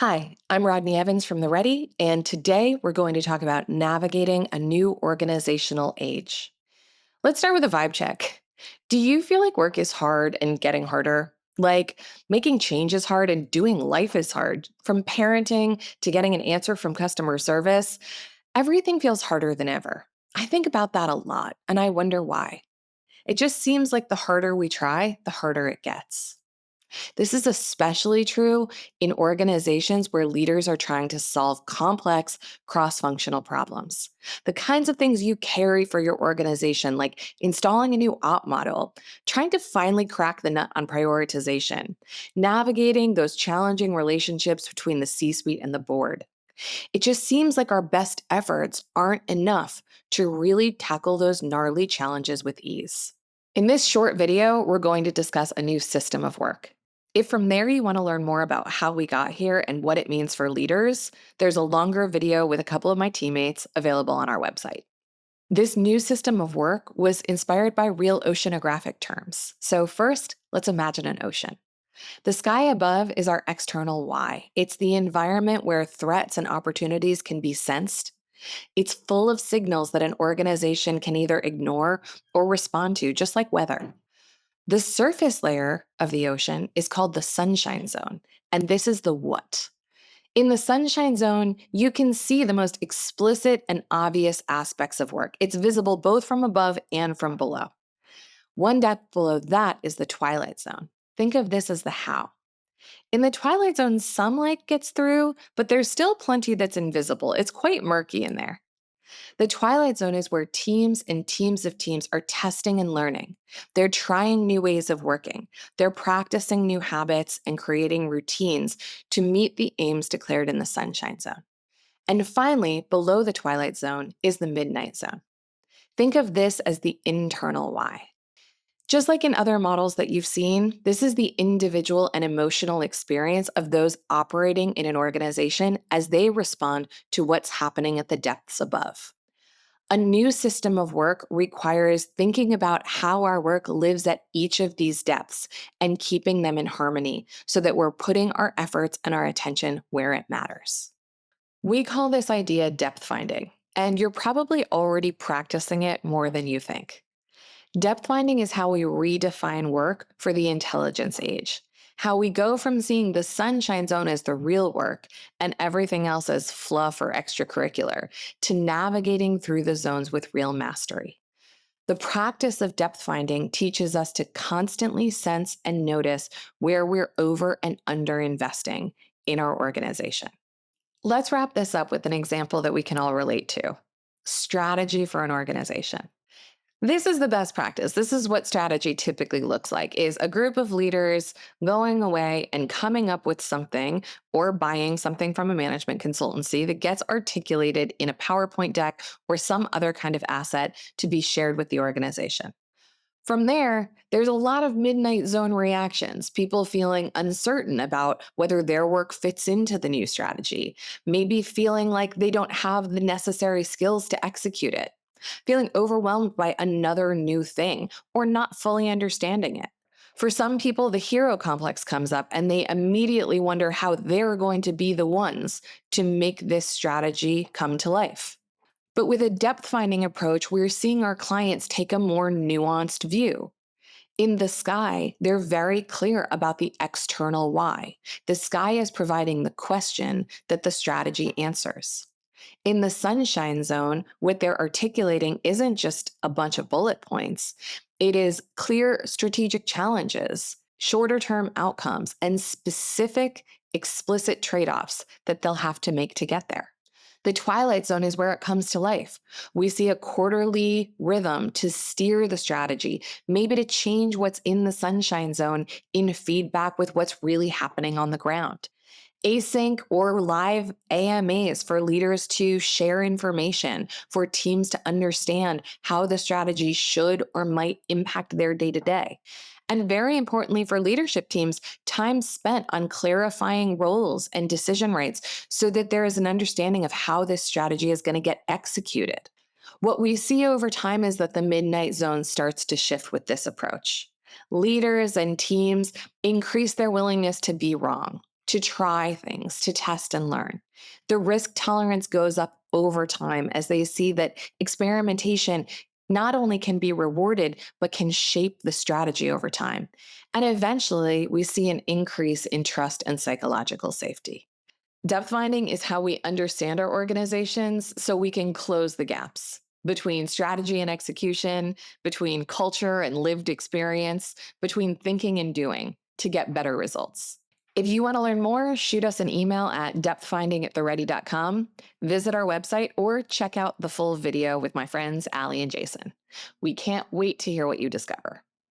Hi, I'm Rodney Evans from The Ready, and today we're going to talk about navigating a new organizational age. Let's start with a vibe check. Do you feel like work is hard and getting harder? Like making change is hard and doing life is hard? From parenting to getting an answer from customer service, everything feels harder than ever. I think about that a lot, and I wonder why. It just seems like the harder we try, the harder it gets. This is especially true in organizations where leaders are trying to solve complex, cross functional problems. The kinds of things you carry for your organization, like installing a new op model, trying to finally crack the nut on prioritization, navigating those challenging relationships between the C suite and the board. It just seems like our best efforts aren't enough to really tackle those gnarly challenges with ease. In this short video, we're going to discuss a new system of work. If from there you want to learn more about how we got here and what it means for leaders, there's a longer video with a couple of my teammates available on our website. This new system of work was inspired by real oceanographic terms. So, first, let's imagine an ocean. The sky above is our external why. It's the environment where threats and opportunities can be sensed. It's full of signals that an organization can either ignore or respond to, just like weather. The surface layer of the ocean is called the sunshine zone, and this is the what. In the sunshine zone, you can see the most explicit and obvious aspects of work. It's visible both from above and from below. One depth below that is the twilight zone. Think of this as the how. In the twilight zone, some light gets through, but there's still plenty that's invisible. It's quite murky in there. The twilight zone is where teams and teams of teams are testing and learning. They're trying new ways of working. They're practicing new habits and creating routines to meet the aims declared in the sunshine zone. And finally, below the twilight zone is the midnight zone. Think of this as the internal why. Just like in other models that you've seen, this is the individual and emotional experience of those operating in an organization as they respond to what's happening at the depths above. A new system of work requires thinking about how our work lives at each of these depths and keeping them in harmony so that we're putting our efforts and our attention where it matters. We call this idea depth finding, and you're probably already practicing it more than you think. Depth finding is how we redefine work for the intelligence age, how we go from seeing the sunshine zone as the real work and everything else as fluff or extracurricular to navigating through the zones with real mastery. The practice of depth finding teaches us to constantly sense and notice where we're over and under investing in our organization. Let's wrap this up with an example that we can all relate to. Strategy for an organization. This is the best practice. This is what strategy typically looks like is a group of leaders going away and coming up with something or buying something from a management consultancy that gets articulated in a PowerPoint deck or some other kind of asset to be shared with the organization. From there, there's a lot of midnight zone reactions, people feeling uncertain about whether their work fits into the new strategy, maybe feeling like they don't have the necessary skills to execute it, feeling overwhelmed by another new thing or not fully understanding it. For some people, the hero complex comes up and they immediately wonder how they're going to be the ones to make this strategy come to life. But with a depth finding approach, we're seeing our clients take a more nuanced view. In the sky, they're very clear about the external why. The sky is providing the question that the strategy answers. In the sunshine zone, what they're articulating isn't just a bunch of bullet points, it is clear strategic challenges, shorter term outcomes, and specific, explicit trade offs that they'll have to make to get there. The twilight zone is where it comes to life. We see a quarterly rhythm to steer the strategy, maybe to change what's in the sunshine zone in feedback with what's really happening on the ground. Async or live AMAs for leaders to share information, for teams to understand how the strategy should or might impact their day to day. And very importantly, for leadership teams, time spent on clarifying roles and decision rights so that there is an understanding of how this strategy is going to get executed. What we see over time is that the midnight zone starts to shift with this approach. Leaders and teams increase their willingness to be wrong. to try things, to test and learn. The risk tolerance goes up over time as they see that experimentation not only can be rewarded, but can shape the strategy over time. And eventually, we see an increase in trust and psychological safety. Depth finding is how we understand our organizations so we can close the gaps between strategy and execution, between culture and lived experience, between thinking and doing to get better results. If you want to learn more, shoot us an email at depthfinding@theready.com, visit our website, or check out the full video with my friends, Allie and Jason. We can't wait to hear what you discover.